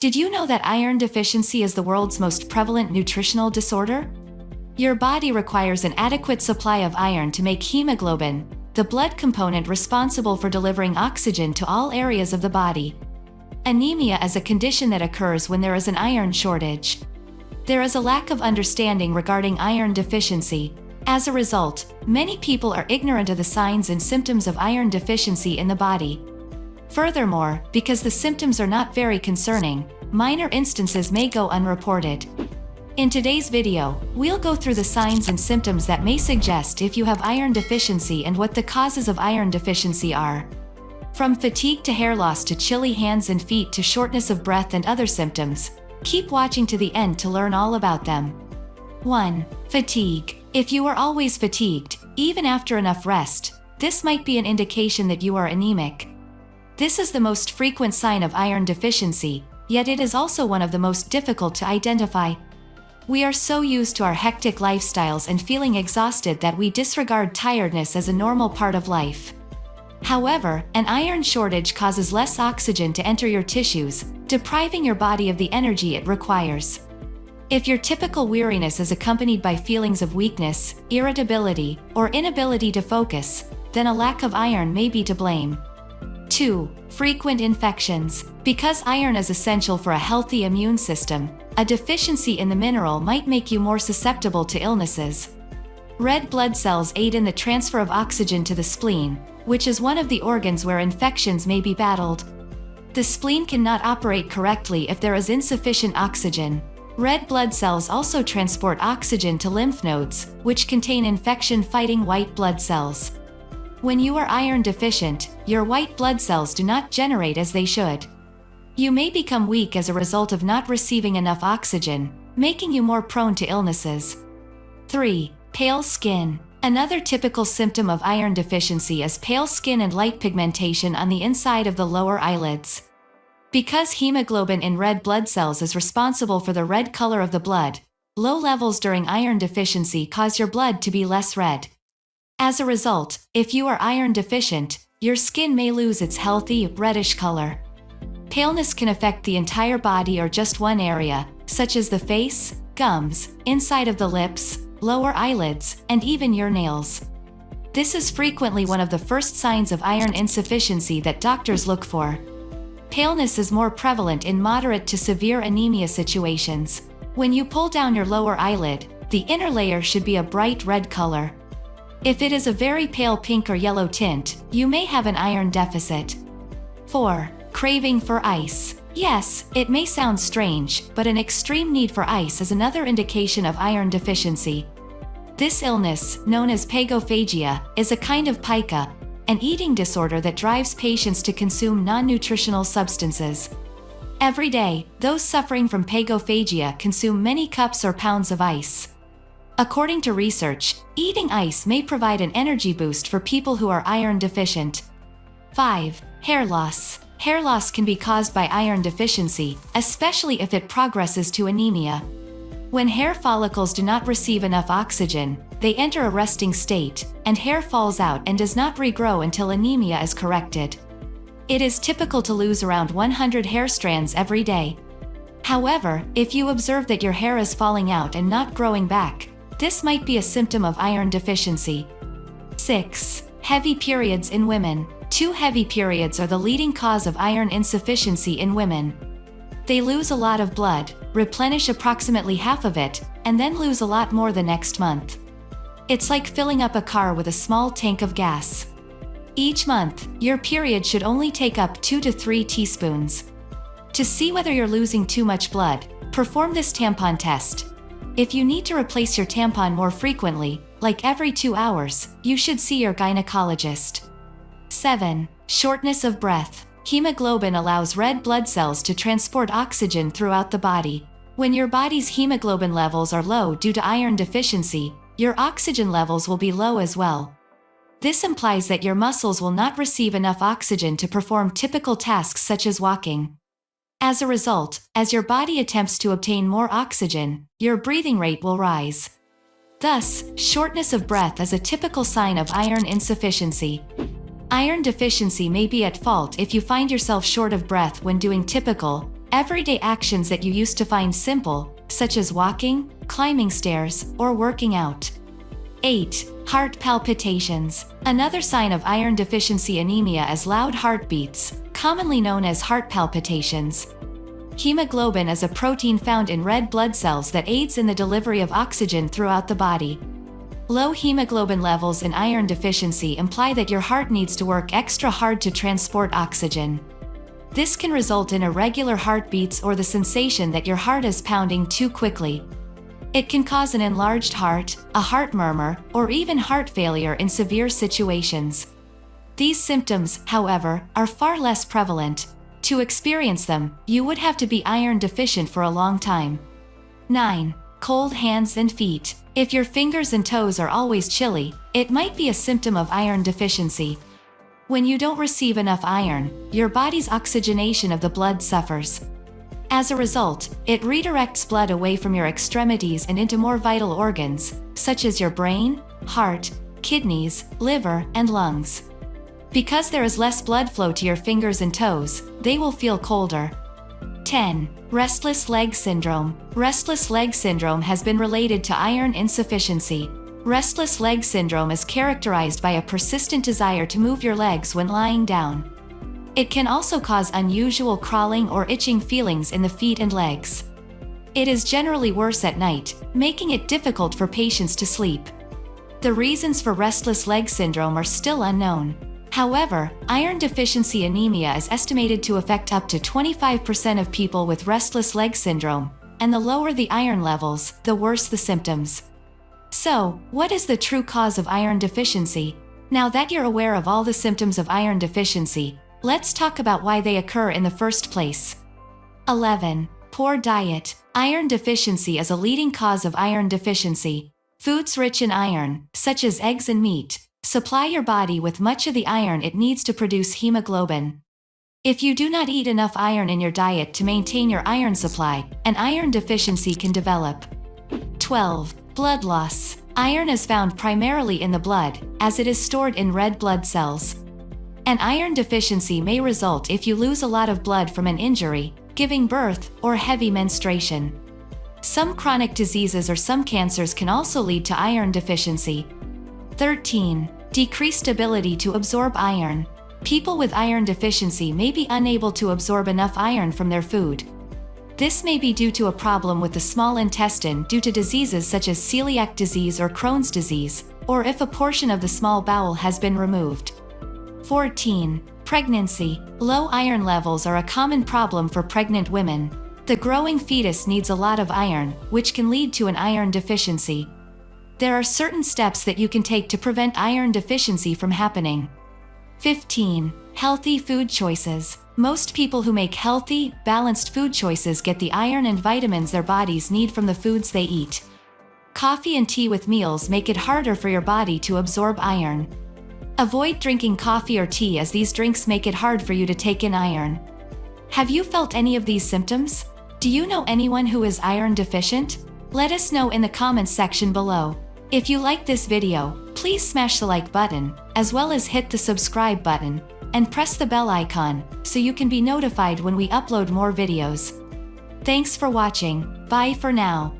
Did you know that iron deficiency is the world's most prevalent nutritional disorder? Your body requires an adequate supply of iron to make haemoglobin, the blood component responsible for delivering oxygen to all areas of the body. Anemia is a condition that occurs when there is an iron shortage. There is a lack of understanding regarding iron deficiency. As a result, many people are ignorant of the signs and symptoms of iron deficiency in the body. Furthermore, because the symptoms are not very concerning, minor instances may go unreported. In today's video, we'll go through the signs and symptoms that may suggest if you have iron deficiency and what the causes of iron deficiency are. From fatigue to hair loss to chilly hands and feet to shortness of breath and other symptoms, keep watching to the end to learn all about them. 1. Fatigue. If you are always fatigued, even after enough rest, this might be an indication that you are anemic. This is the most frequent sign of iron deficiency, yet it is also one of the most difficult to identify. We are so used to our hectic lifestyles and feeling exhausted that we disregard tiredness as a normal part of life. However, an iron shortage causes less oxygen to enter your tissues, depriving your body of the energy it requires. If your typical weariness is accompanied by feelings of weakness, irritability, or inability to focus, then a lack of iron may be to blame. 2. Frequent infections. Because iron is essential for a healthy immune system, a deficiency in the mineral might make you more susceptible to illnesses. Red blood cells aid in the transfer of oxygen to the spleen, which is one of the organs where infections may be battled. The spleen cannot operate correctly if there is insufficient oxygen. Red blood cells also transport oxygen to lymph nodes, which contain infection-fighting white blood cells. When you are iron deficient, your white blood cells do not generate as they should. You may become weak as a result of not receiving enough oxygen, making you more prone to illnesses. 3. Pale skin. Another typical symptom of iron deficiency is pale skin and light pigmentation on the inside of the lower eyelids. Because hemoglobin in red blood cells is responsible for the red color of the blood, low levels during iron deficiency cause your blood to be less red. As a result, if you are iron deficient, your skin may lose its healthy, reddish color. Paleness can affect the entire body or just one area, such as the face, gums, inside of the lips, lower eyelids, and even your nails. This is frequently one of the first signs of iron insufficiency that doctors look for. Paleness is more prevalent in moderate to severe anemia situations. When you pull down your lower eyelid, the inner layer should be a bright red color. If it is a very pale pink or yellow tint, you may have an iron deficit. 4. Craving for ice. Yes, it may sound strange, but an extreme need for ice is another indication of iron deficiency. This illness, known as pagophagia, is a kind of pica, an eating disorder that drives patients to consume non-nutritional substances. Every day, those suffering from pagophagia consume many cups or pounds of ice. According to research, eating ice may provide an energy boost for people who are iron deficient. 5. Hair loss. Hair loss can be caused by iron deficiency, especially if it progresses to anemia. When hair follicles do not receive enough oxygen, they enter a resting state, and hair falls out and does not regrow until anemia is corrected. It is typical to lose around 100 hair strands every day. However, if you observe that your hair is falling out and not growing back, this might be a symptom of iron deficiency. 6. Heavy periods in women. 2 heavy periods are the leading cause of iron insufficiency in women. They lose a lot of blood, replenish approximately half of it, and then lose a lot more the next month. It's like filling up a car with a small tank of gas. Each month, your period should only take up 2 to 3 teaspoons. To see whether you're losing too much blood, perform this tampon test. If you need to replace your tampon more frequently, like every 2 hours, you should see your gynecologist. 7. Shortness of breath. Hemoglobin allows red blood cells to transport oxygen throughout the body. When your body's hemoglobin levels are low due to iron deficiency, your oxygen levels will be low as well. This implies that your muscles will not receive enough oxygen to perform typical tasks such as walking. As a result, as your body attempts to obtain more oxygen, your breathing rate will rise. Thus, shortness of breath is a typical sign of iron insufficiency. Iron deficiency may be at fault if you find yourself short of breath when doing typical, everyday actions that you used to find simple, such as walking, climbing stairs, or working out. 8. Heart palpitations. Another sign of iron deficiency anemia is loud heartbeats, commonly known as heart palpitations. Hemoglobin is a protein found in red blood cells that aids in the delivery of oxygen throughout the body. Low hemoglobin levels in iron deficiency imply that your heart needs to work extra hard to transport oxygen. This can result in irregular heartbeats or the sensation that your heart is pounding too quickly. It can cause an enlarged heart, a heart murmur, or even heart failure in severe situations. These symptoms, however, are far less prevalent. To experience them, you would have to be iron deficient for a long time. 9. Cold hands and feet. If your fingers and toes are always chilly, it might be a symptom of iron deficiency. When you don't receive enough iron, your body's oxygenation of the blood suffers. As a result, it redirects blood away from your extremities and into more vital organs, such as your brain, heart, kidneys, liver, and lungs. Because there is less blood flow to your fingers and toes, they will feel colder. 10. Restless Leg Syndrome. Restless leg syndrome has been related to iron insufficiency. Restless leg syndrome is characterized by a persistent desire to move your legs when lying down. It can also cause unusual crawling or itching feelings in the feet and legs. It is generally worse at night, making it difficult for patients to sleep. The reasons for restless leg syndrome are still unknown. However, iron deficiency anemia is estimated to affect up to 25% of people with restless leg syndrome, and the lower the iron levels, the worse the symptoms. So, what is the true cause of iron deficiency? Now that you're aware of all the symptoms of iron deficiency, let's talk about why they occur in the first place. 11. Poor diet. Iron deficiency is a leading cause of iron deficiency. Foods rich in iron, such as eggs and meat, supply your body with much of the iron it needs to produce hemoglobin. If you do not eat enough iron in your diet to maintain your iron supply, an iron deficiency can develop. 12. Blood loss. Iron is found primarily in the blood, as it is stored in red blood cells. An iron deficiency may result if you lose a lot of blood from an injury, giving birth, or heavy menstruation. Some chronic diseases or some cancers can also lead to iron deficiency. 13. Decreased ability to absorb iron. People with iron deficiency may be unable to absorb enough iron from their food. This may be due to a problem with the small intestine due to diseases such as celiac disease or Crohn's disease, or if a portion of the small bowel has been removed. 14. Pregnancy. Low iron levels are a common problem for pregnant women. The growing fetus needs a lot of iron, which can lead to an iron deficiency. There are certain steps that you can take to prevent iron deficiency from happening. 15. Healthy food choices. Most people who make healthy, balanced food choices get the iron and vitamins their bodies need from the foods they eat. Coffee and tea with meals make it harder for your body to absorb iron. Avoid drinking coffee or tea as these drinks make it hard for you to take in iron. Have you felt any of these symptoms? Do you know anyone who is iron deficient? Let us know in the comments section below. If you like this video, please smash the like button, as well as hit the subscribe button, and press the bell icon, so you can be notified when we upload more videos. Thanks for watching, bye for now.